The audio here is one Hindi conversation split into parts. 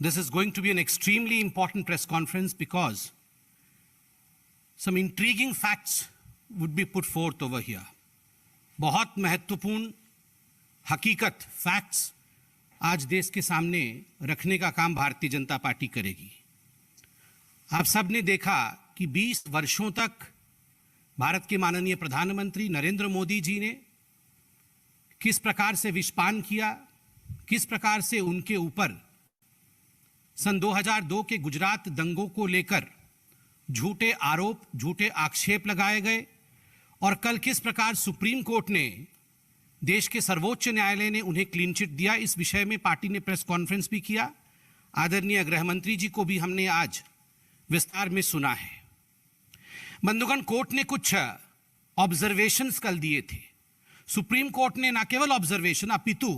This is going to be an extremely important press conference because some intriguing facts would be put forth over here. बहुत महत्वपूर्ण हकीकत फैक्ट्स आज देश के सामने रखने का काम भारतीय जनता पार्टी करेगी। आप सब ने देखा कि 20 वर्षों तक भारत के माननीय प्रधानमंत्री नरेंद्र मोदी जी ने किस प्रकार से विषपान किया, किस प्रकार से उनके ऊपर सन 2002 के गुजरात दंगों को लेकर झूठे आरोप, झूठे आक्षेप लगाए गए और कल किस प्रकार सुप्रीम कोर्ट ने, देश के सर्वोच्च न्यायालय ने उन्हें क्लीन चिट दिया। इस विषय में पार्टी ने प्रेस कॉन्फ्रेंस भी किया। आदरणीय गृह मंत्री जी को भी हमने आज विस्तार में सुना है। बंधुगण, कोर्ट ने कुछ ऑब्जर्वेशंस कल दिए थे। सुप्रीम कोर्ट ने न केवल ऑब्जर्वेशन अपितु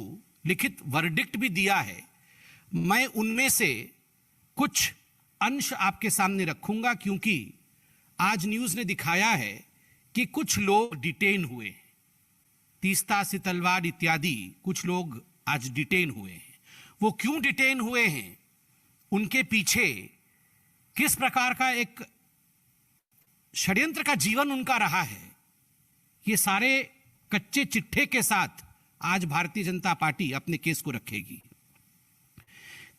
लिखित वर्डिक्ट भी दिया है। मैं उनमें से कुछ अंश आपके सामने रखूंगा क्योंकि आज न्यूज ने दिखाया है कि कुछ लोग डिटेन हुए, तीस्ता से तलवार इत्यादि कुछ लोग आज डिटेन हुए हैं। वो क्यों डिटेन हुए हैं, उनके पीछे किस प्रकार का एक षड्यंत्र का जीवन उनका रहा है, ये सारे कच्चे चिट्ठे के साथ आज भारतीय जनता पार्टी अपने केस को रखेगी।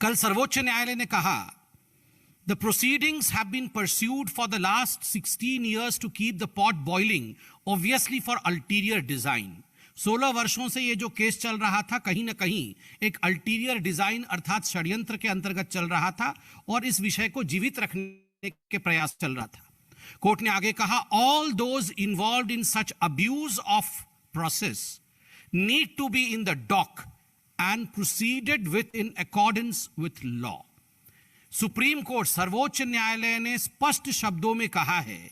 कल सर्वोच्च न्यायालय ने कहा, The proceedings have been pursued for the last 16 years to keep the pot boiling, obviously for ulterior design. 16 वर्षों से ये जो केस चल रहा था कहीं ना कहीं एक अल्टीरियर डिजाइन अर्थात षड्यंत्र के अंतर्गत चल रहा था और इस विषय को जीवित रखने के प्रयास चल रहा था। कोर्ट ने आगे कहा, all those involved in such abuse of process need to be in the dock and proceeded with in accordance with law. Supreme court, सर्वोच्च न्यायालय ने स्पष्ट शब्दों में कहा है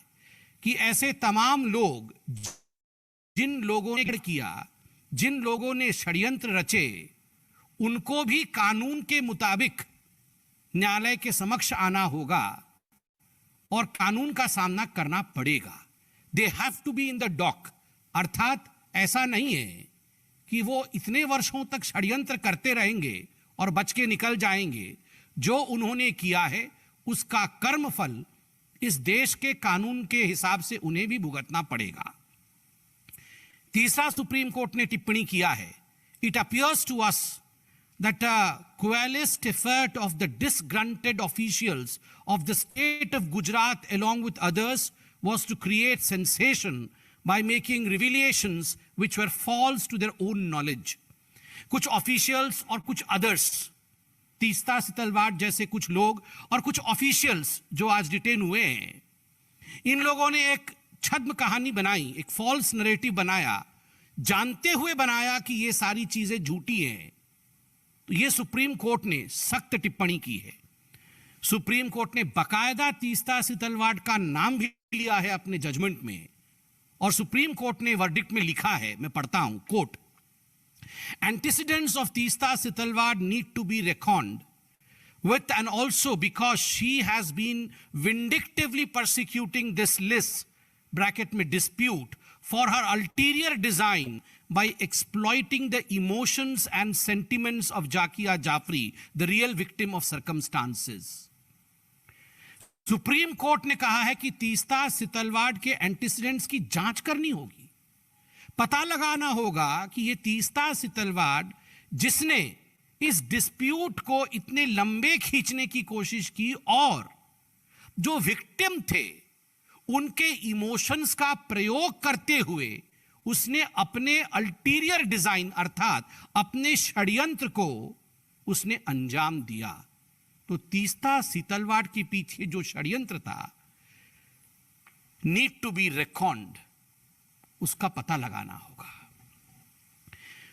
कि ऐसे तमाम लोग, जिन लोगों ने किया, जिन लोगों ने षड्यंत्र रचे, उनको भी कानून के मुताबिक न्यायालय के समक्ष आना होगा और कानून का सामना करना पड़ेगा। They have to be in the dock, अर्थात ऐसा नहीं है कि वो इतने वर्षों तक षड्यंत्र करते रहेंगे और बच के निकल जाएंगे। जो उन्होंने किया है उसका कर्मफल इस देश के कानून के हिसाब से उन्हें भी भुगतना पड़ेगा। तीसरा, सुप्रीम कोर्ट ने टिप्पणी किया है, it appears to us that a coalesced effort of the disgruntled officials of the state of Gujarat along with others was to create sensation by making revelations which were false to their own knowledge. कुछ ऑफिशियल्स और कुछ अदर्स, तीस्ता से तलवार जैसे कुछ लोग और कुछ ऑफिशियल्स जो आज डिटेन हुए हैं, इन लोगों ने एक छद्म कहानी बनाई, एक फॉल्स नरेटिव बनाया, जानते हुए बनाया कि ये सारी चीजें झूठी हैं। तो ये सुप्रीम कोर्ट ने सख्त टिप्पणी की है। सुप्रीम कोर्ट ने बकायदा तीस्ता से तलवार का नाम भी लिया है अपने जजमेंट में और सुप्रीम कोर्ट ने वर्डिक्ट में लिखा है, मैं पढ़ता हूं, court, antecedents of Teesta Sitalwar need to be reckoned with, and also because she has been vindictively persecuting this list bracket में dispute for her ulterior design by exploiting the emotions and sentiments of Jakia Jafri, the real victim of circumstances. Supreme court ने कहा है कि तीस्ता सितलवाड़ के एंटीसीडेंट्स की जांच करनी होगी, पता लगाना होगा कि ये तीस्ता सितलवाड़ जिसने इस डिस्प्यूट को इतने लंबे खींचने की कोशिश की और जो विक्टिम थे उनके इमोशंस का प्रयोग करते हुए उसने अपने अल्टीरियर डिजाइन अर्थात अपने षड्यंत्र को उसने अंजाम दिया। तो तीस्ता सितलवाड़ के पीछे जो षड्यंत्र था, नीड टू बी रेकॉन्ड, उसका पता लगाना होगा।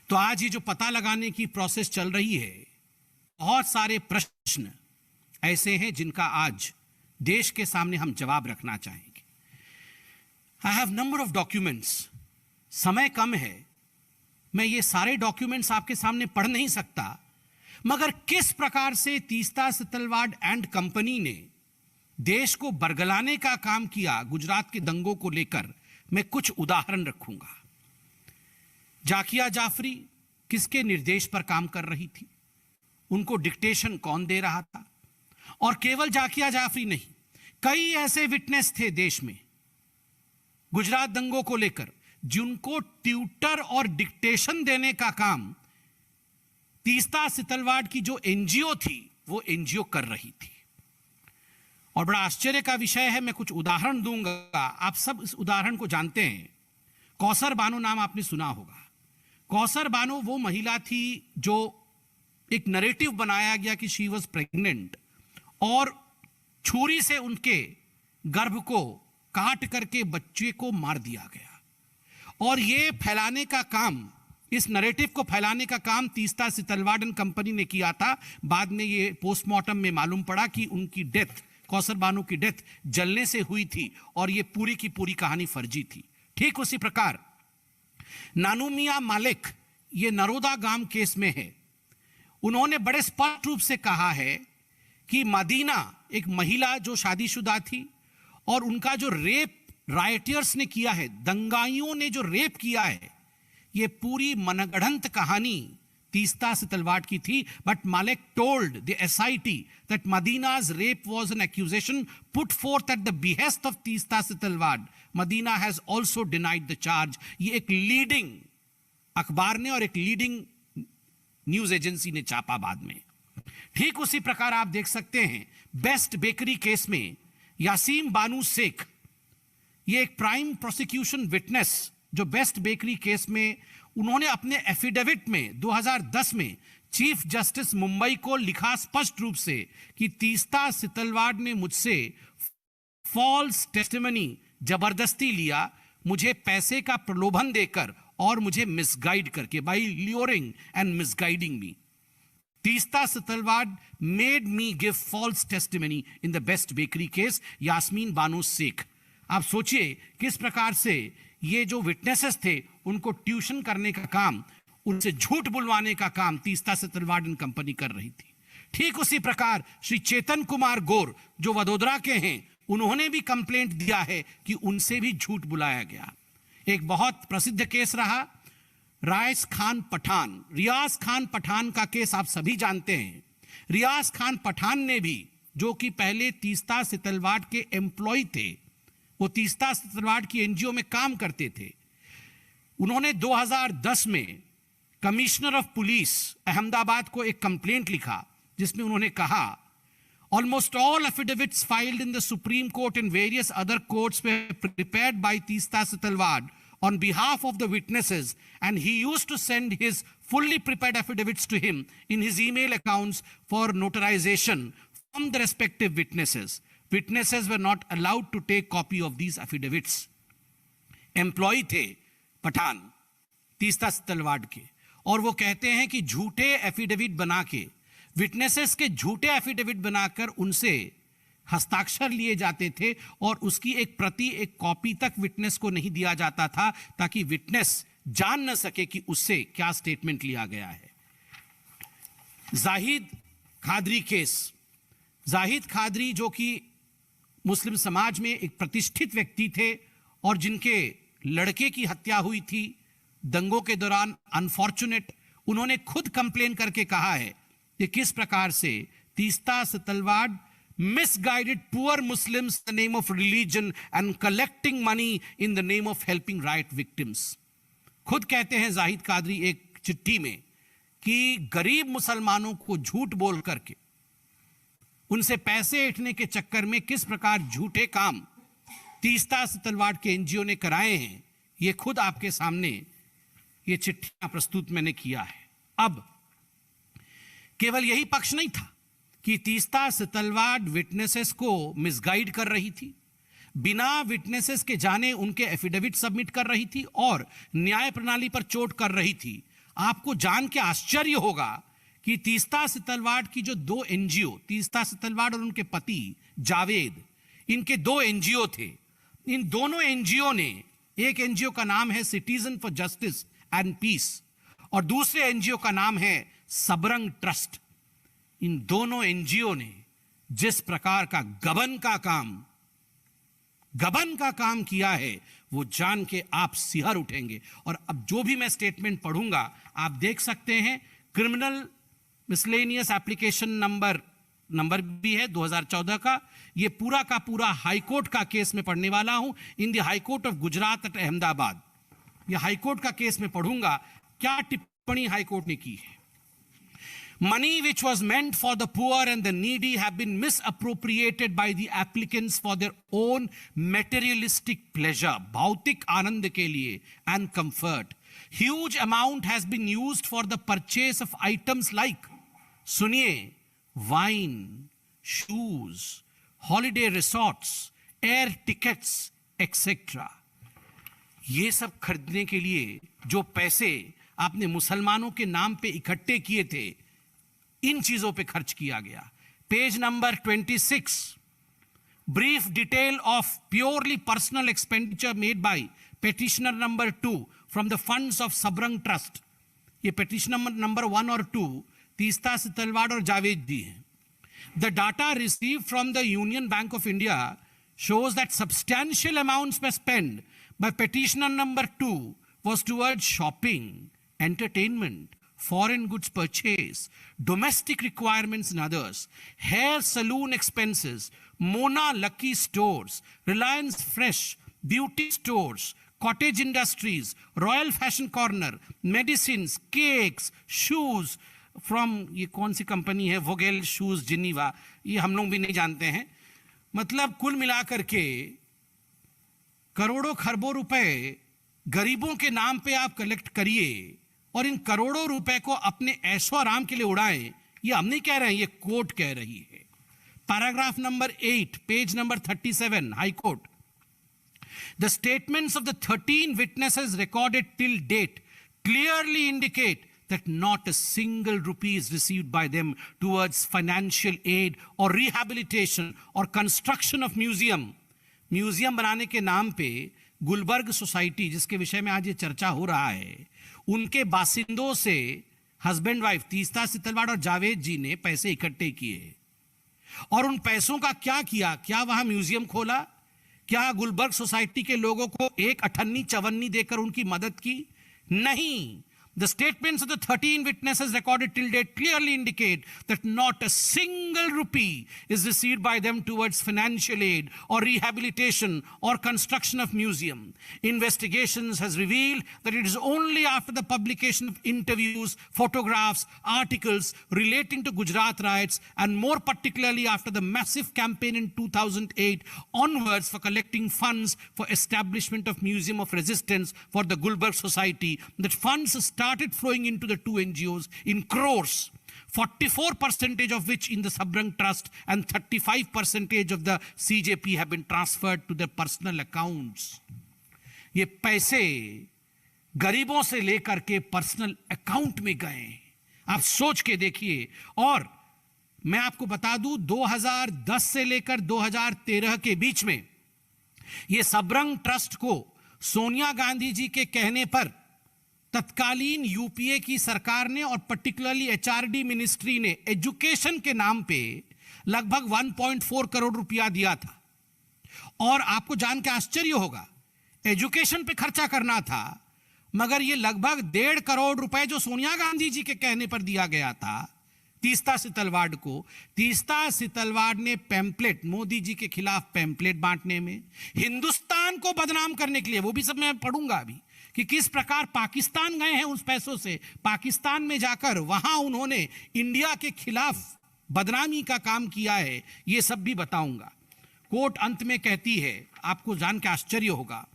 तो आज ये जो पता लगाने की प्रोसेस चल रही है, बहुत सारे प्रश्न ऐसे हैं जिनका आज देश के सामने हम जवाब रखना चाहेंगे। I have number of documents, समय कम है, मैं ये सारे डॉक्यूमेंट्स आपके सामने पढ़ नहीं सकता, मगर किस प्रकार से तीस्ता सितलवाड़ एंड कंपनी ने देश को बरगलाने का काम किया गुजरात के दंगों को लेकर, मैं कुछ उदाहरण रखूंगा। जाकिया जाफरी किसके निर्देश पर काम कर रही थी? उनको डिक्टेशन कौन दे रहा था। और केवल जाकिया जाफरी नहीं, कई ऐसे विटनेस थे देश में गुजरात दंगों को लेकर जिनको ट्यूटर और डिक्टेशन देने का काम तीस्ता सितलवाड़ की जो एनजीओ थी वो एनजीओ कर रही थी। और बड़ा आश्चर्य का विषय है, मैं कुछ उदाहरण दूंगा, आप सब इस उदाहरण को जानते हैं। कौसर बानो नाम आपने सुना होगा। कौसर बानो वो महिला थी जो एक नरेटिव बनाया गया कि शी वॉज प्रेग्नेंट और छुरी से उनके गर्भ को काट करके बच्चे को मार दिया गया। और ये फैलाने का काम, इस नरेटिव को फैलाने का काम तीस्ता सितलवाड़ एंड कंपनी ने किया था। बाद में ये पोस्टमार्टम में मालूम पड़ा कि उनकी डेथ, कौसर बानो की डेथ जलने से हुई थी और ये पूरी की पूरी कहानी फर्जी थी। ठीक उसी प्रकार नानूमिया मालिक, ये नरोदा गांव केस में है, उन्होंने बड़े स्पष्ट रूप से कहा है कि मदीना एक महिला जो शादीशुदा थी और उनका जो रेप राइटियर्स ने किया है, दंगाइयों ने जो रेप किया है, ये पूरी मनगढ़ंत कहानी तीस्ता सितलवाड़ की थी। But Malik told the SIT that Madina's rape was an accusation put forth at the behest of Teesta Setalvad. Madina has also denied the charge. ये एक लीडिंग अखबार ने और एक लीडिंग न्यूज एजेंसी ने छापा बाद में। ठीक उसी प्रकार आप देख सकते हैं बेस्ट बेकरी केस में यासीम बानू शेख, ये एक प्राइम प्रोसिक्यूशन विटनेस जो बेस्ट बेकरी केस में, उन्होंने अपने एफिडेविट में 2010 में चीफ जस्टिस मुंबई को लिखा स्पष्ट रूप से कि तीस्ता सितलवाड़ ने मुझसे फॉल्स टेस्टिमनी जबरदस्ती लिया, मुझे पैसे का प्रलोभन देकर और मुझे मिसगाइड करके, by luring and misguiding me. Teesta Setalvad made me give false testimony in the Best Bakery case, Yasmin Bano Sheikh. आप सोचिए किस प्रकार से ये जो विटनेसेस थे उनको ट्यूशन करने का काम, उनसे झूठ बुलवाने का काम तीस्ता सितलवाड़ एंड कंपनी कर रही थी। ठीक उसी प्रकार श्री चेतन कुमार गौर जो वडोदरा के हैं, उन्होंने भी कंप्लेंट दिया है कि उनसे भी झूठ बुलाया गया। एक बहुत प्रसिद्ध केस रहा रियाज खान पठान का केस आप सभी जानते हैं। रियाज खान पठान ने भी, जो कि पहले तीस्ता सितलवाड़ के एम्प्लॉय थे, वो तीस्ता सितलवाड़ की एनजीओ में काम करते थे, उन्होंने 2010 में कमिश्नर ऑफ पुलिस अहमदाबाद को एक कंप्लेंट लिखा जिसमें उन्होंने कहा almost all affidavits filed in the Supreme Court and various other courts were prepared by Teesta Sitalwad on behalf of the witnesses, and he used to send his fully prepared affidavits to him in his email accounts for notarization from the respective witnesses. Witnesses were not allowed to take copy of these affidavits. Employee थे पठान तीस्ता सितलवाड़ के, और वो कहते हैं कि झूठे एफिडेविट बना के, विटनेसेस के झूठे एफिडेविट बनाकर उनसे हस्ताक्षर लिए जाते थे और उसकी एक प्रति, एक कॉपी तक विटनेस को नहीं दिया जाता था ताकि विटनेस जान न सके कि उससे क्या स्टेटमेंट लिया गया है। जाहिद खादरी केस, जाहिद खादरी जो कि मुस्लिम समाज में एक प्रतिष्ठित व्यक्ति थे और जिनके लड़के की हत्या हुई थी दंगों के दौरान, अनफॉर्चुनेट, उन्होंने खुद कंप्लेन करके कहा है कि किस प्रकार से Teesta Setalvad misguided poor Muslims in the name of religion and collecting money in the name of helping riot victims. खुद कहते हैं जाहिद कादरी एक चिट्ठी में कि गरीब मुसलमानों को झूठ बोल करके उनसे पैसे ऐंठने के चक्कर में किस प्रकार झूठे काम तीस्ता सितलवाड़ के एनजीओ ने कराए हैं, ये खुद आपके सामने ये चिट्ठियां प्रस्तुत मैंने किया है। अब केवल यही पक्ष नहीं था कि तीस्ता सितलवाड़ विटनेसेस को मिसगाइड कर रही थी, बिना विटनेसेस के जाने उनके एफिडेविट सबमिट कर रही थी और न्याय प्रणाली पर चोट कर रही थी। आपको जान के आश्चर्य होगा कि तीस्ता सितलवाड़ की जो दो एनजीओ, तीस्ता सितलवाड़ और उनके पति जावेद, इनके दो एनजीओ थे। इन दोनों एनजीओ ने, एक एनजीओ का नाम है Citizen for Justice and Peace और दूसरे एनजीओ का नाम है सबरंग ट्रस्ट। इन दोनों एनजीओ ने जिस प्रकार का गबन का काम किया है वो जान के आप सिहर उठेंगे। और अब जो भी मैं स्टेटमेंट पढ़ूंगा आप देख सकते हैं, क्रिमिनल मिसलेनियस एप्लीकेशन नंबर भी है 2014 का। ये पूरा का पूरा हाईकोर्ट का केस में पढ़ने वाला हूं, in the high court of Gujarat at Ahmedabad. ये हाईकोर्ट का केस में पढ़ूंगा, क्या टिप्पणी हाईकोर्ट ने की है। Money which was meant for the poor and the needy have been misappropriated by the applicants for their own materialistic pleasure, भौतिक आनंद के लिए, and comfort. Huge amount has been used for the purchase of items like, सुनिए, wine, shoes, holiday resorts, air tickets, etc. ये सब खरीदने के लिए जो पैसे आपने मुसलमानों के नाम पे इकट्ठे किए थे, इन चीजों पे खर्च किया गया। Page number 26, brief detail of purely personal expenditure made by petitioner number 2 from the funds of Sabrang trust. ये पेटिशनर नंबर 1 और 2 तीस्ता सितलवाड़ और जावेद दी है। The data receive from the union bank of India shows that substantial amounts were spent by petitioner number 2 was towards shopping, entertainment, foreign goods purchase, domestic requirements and others, hair salon expenses, Mona Lucky stores, Reliance Fresh, beauty stores, cottage industries, Royal Fashion Corner, medicines, cakes, shoes from, ये कौन सी कंपनी है, वोगेल शूज जिनीवा, ये हम लोग भी नहीं जानते हैं। मतलब कुल मिलाकर के करोड़ों खरबों रुपए गरीबों के नाम पे आप कलेक्ट करिए और इन करोड़ों रुपए को अपने ऐशो आराम के लिए उड़ाएं। ये हम नहीं कह रहे हैं, ये कोर्ट कह रही है। Paragraph number 8, page number 37, high court. The statements of the 13 witnesses recorded till date clearly indicate that not a single rupee is received by them towards financial aid or rehabilitation or construction of museum. Museum बनाने के नाम पे गुलबर्ग सोसाइटी, जिसके विषय में आज ये चर्चा हो रहा है, उनके बासिंदों से हस्बैंड वाइफ तीस्ता सितलवाड़ और जावेद जी ने पैसे इकट्ठे किए और उन पैसों का क्या किया? क्या वहां म्यूजियम खोला? क्या गुलबर्ग सोसाइटी के लोगों को एक अठन्नी चवन्नी देकर उनकी मदद की? नहीं। The statements of the 13 witnesses recorded till date clearly indicate that not a single rupee is received by them towards financial aid or rehabilitation or construction of museum. Investigations has revealed that it is only after the publication of interviews, photographs, articles relating to Gujarat riots, and more particularly after the massive campaign in 2008 onwards for collecting funds for establishment of Museum of Resistance for the Gulbarg Society, that funds started flowing into the two NGOs in crores, 44% of which in the Sabrang Trust and 35% of the CJP have been transferred to their personal accounts. ये पैसे गरीबों से लेकर के पर्सनल अकाउंट में गए। आप सोच के देखिए। और मैं आपको बता दूं, 2010 से लेकर 2013 के बीच में ये सबरंग ट्रस्ट को सोनिया गांधी जी के कहने पर तत्कालीन यूपीए की सरकार ने और पर्टिकुलरली एचआरडी मिनिस्ट्री ने एजुकेशन के नाम पे लगभग 1.4 करोड़ रुपया दिया था। और आपको जान के आश्चर्य होगा, एजुकेशन पे खर्चा करना था, मगर ये लगभग 1.5 करोड़ रुपए जो सोनिया गांधी जी के कहने पर दिया गया था तीस्ता सितलवाड़ को, तीस्ता सितलवाड़ ने पैम्पलेट, मोदी जी के खिलाफ पैम्पलेट बांटने में, हिंदुस्तान को बदनाम करने के लिए, वो भी सब मैं पढ़ूंगा अभी कि किस प्रकार पाकिस्तान गए हैं उस पैसों से, पाकिस्तान में जाकर वहां उन्होंने इंडिया के खिलाफ बदनामी का काम किया है, ये सब भी बताऊंगा। कोर्ट अंत में कहती है, आपको जान के आश्चर्य होगा,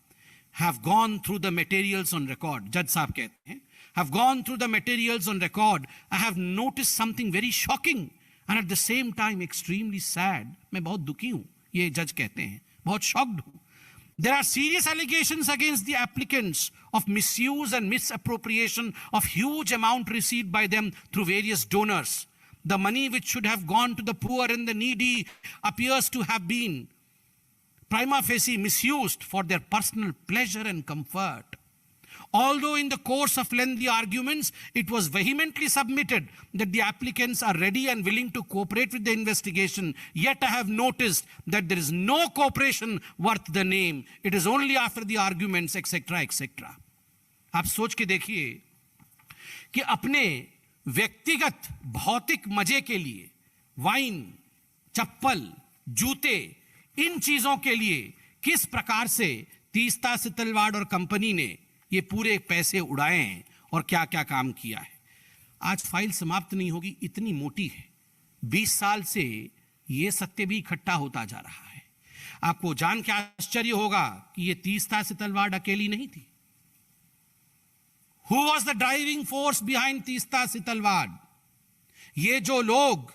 have gone through the materials on record, जज साहब कहते हैं, have gone through the materials on record, I have noticed something very shocking and at the same time extremely sad. मैं बहुत दुखी हूं, ये जज कहते हैं, बहुत शॉक्ड हूं। There are serious allegations against the applicants of misuse and misappropriation of huge amount received by them through various donors. The money which should have gone to the poor and the needy appears to have been prima facie misused for their personal pleasure and comfort. Although in the course of lengthy arguments, it was vehemently submitted that the applicants are ready and willing to cooperate with the investigation, yet I have noticed that there is no cooperation worth the name. It is only after the arguments, etc., etc. आप सोच के देखिए कि अपने व्यक्तिगत भौतिक मजे के लिए वाइन, चप्पल, जूते, इन चीजों के लिए किस प्रकार से तीस्ता सितलवाड़ और कंपनी ने ये पूरे पैसे उड़ाए हैं और क्या क्या काम किया है। आज फाइल समाप्त नहीं होगी, इतनी मोटी है। 20 साल से ये सत्य भी इकट्ठा होता जा रहा है। आपको जान के आश्चर्य होगा कि ये तीस्ता सितलवाड़ अकेली नहीं थी। Who was the driving force behind Teesta Setalvad? ये जो लोग,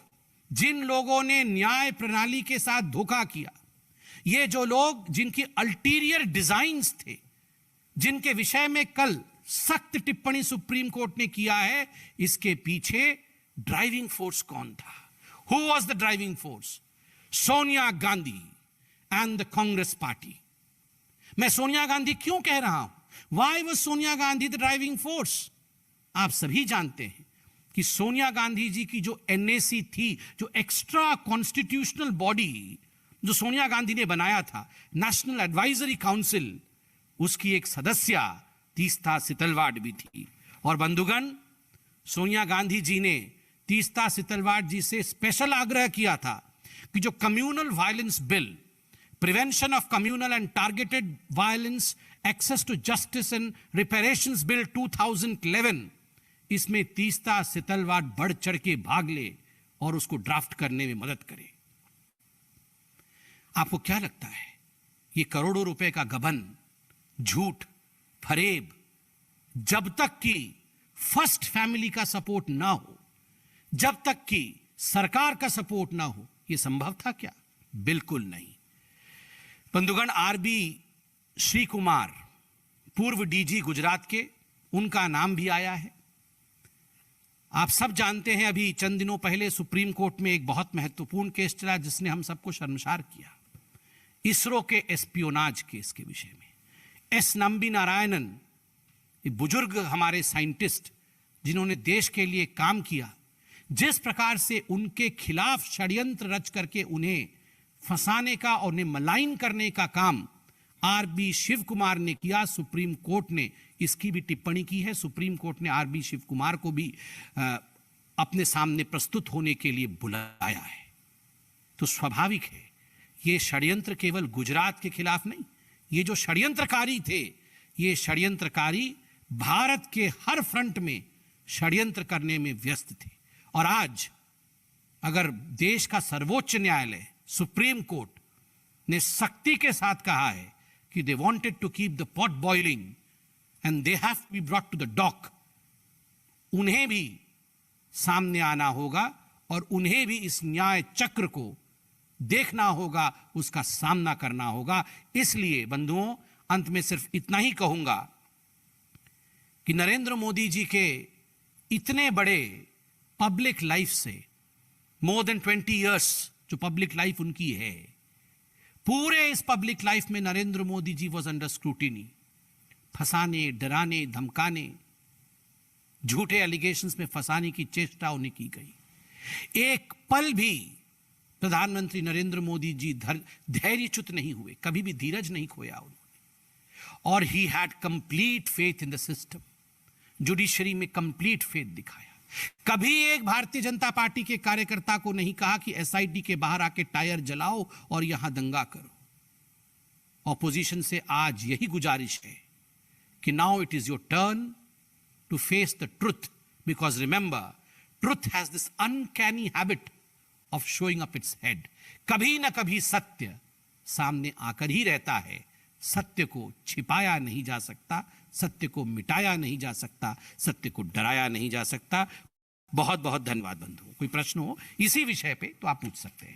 जिन लोगों ने न्याय प्रणाली के साथ धोखा किया, ये जो लोग जिनकी अल्टीरियर डिजाइन्स थे, जिनके विषय में कल सख्त टिप्पणी सुप्रीम कोर्ट ने किया है, इसके पीछे ड्राइविंग फोर्स कौन था? Who was the driving force? Sonia Gandhi and the Congress party. मैं सोनिया गांधी क्यों कह रहा हूं? Why was Sonia Gandhi the driving force? आप सभी जानते हैं कि सोनिया गांधी जी की जो एनएसी थी, जो एक्स्ट्रा कॉन्स्टिट्यूशनल बॉडी जो सोनिया गांधी ने बनाया था, नेशनल एडवाइजरी काउंसिल, उसकी एक सदस्य तीस्ता सितलवाड़ भी थी। और बंधुगण, सोनिया गांधी जी ने तीस्ता सितलवाड़ जी से स्पेशल आग्रह किया था कि जो communal violence bill, prevention of communal and targeted violence, access to justice and reparations bill 2011, इसमें तीस्ता सितलवाड़ बढ़ चढ़ के भाग ले और उसको ड्राफ्ट करने में मदद करे। आपको क्या लगता है, ये करोड़ों रुपए का गबन, झूठ, फरेब, जब तक कि फर्स्ट फैमिली का सपोर्ट ना हो, जब तक कि सरकार का सपोर्ट ना हो, यह संभव था क्या? बिल्कुल नहीं। बंधुगण, आरबी श्री कुमार, पूर्व डीजी गुजरात के, उनका नाम भी आया है। आप सब जानते हैं, अभी चंद दिनों पहले सुप्रीम कोर्ट में एक बहुत महत्वपूर्ण केस चला जिसने हम सबको शर्मसार किया, इसरो के एस्पियोनाज केस के विषय में। एस नंबी नारायणन, एक बुजुर्ग हमारे साइंटिस्ट जिन्होंने देश के लिए काम किया, जिस प्रकार से उनके खिलाफ षड्यंत्र रच करके उन्हें फंसाने का और उन्हें मलाइन करने का काम आरबी शिव कुमार ने किया, सुप्रीम कोर्ट ने इसकी भी टिप्पणी की है। सुप्रीम कोर्ट ने आरबी शिव कुमार को भी अपने सामने प्रस्तुत होने के लिए बुलाया है। तो स्वाभाविक है, ये षड्यंत्र केवल गुजरात के खिलाफ नहीं, ये जो षड्यंत्रकारी थे, ये षड्यंत्रकारी भारत के हर फ्रंट में षड्यंत्र करने में व्यस्त थे। और आज अगर देश का सर्वोच्च न्यायालय सुप्रीम कोर्ट ने सख्ती के साथ कहा है कि they wanted to keep the pot boiling and they have to be brought to the dock, उन्हें भी सामने आना होगा और उन्हें भी इस न्याय चक्र को देखना होगा, उसका सामना करना होगा। इसलिए बंधुओं, अंत में सिर्फ इतना ही कहूंगा कि नरेंद्र मोदी जी के इतने बड़े पब्लिक लाइफ से, मोर देन 20 इयर्स जो पब्लिक लाइफ उनकी है, पूरे इस पब्लिक लाइफ में Narendra Modi ji was under scrutiny. फंसाने, डराने, धमकाने, झूठे एलिगेशंस में फंसाने की चेष्टा उन्हें की गई। एक पल भी प्रधानमंत्री नरेंद्र मोदी जी धैर्यच्युत नहीं हुए, कभी भी धीरज नहीं खोया उन्होंने। और he had complete faith in the system, judiciary में कंप्लीट फेथ दिखाया। कभी एक भारतीय जनता पार्टी के कार्यकर्ता को नहीं कहा कि एसआईटी के बाहर आके टायर जलाओ और यहां दंगा करो। ऑपोजिशन से आज यही गुजारिश है कि now it is your turn to face the truth, because remember, truth has this uncanny habit of showing up its head. कभी ना कभी सत्य सामने आकर ही रहता है। सत्य को छिपाया नहीं जा सकता, सत्य को मिटाया नहीं जा सकता, सत्य को डराया नहीं जा सकता। बहुत बहुत धन्यवाद बंधुओं। कोई प्रश्न हो इसी विषय पे तो आप पूछ सकते हैं।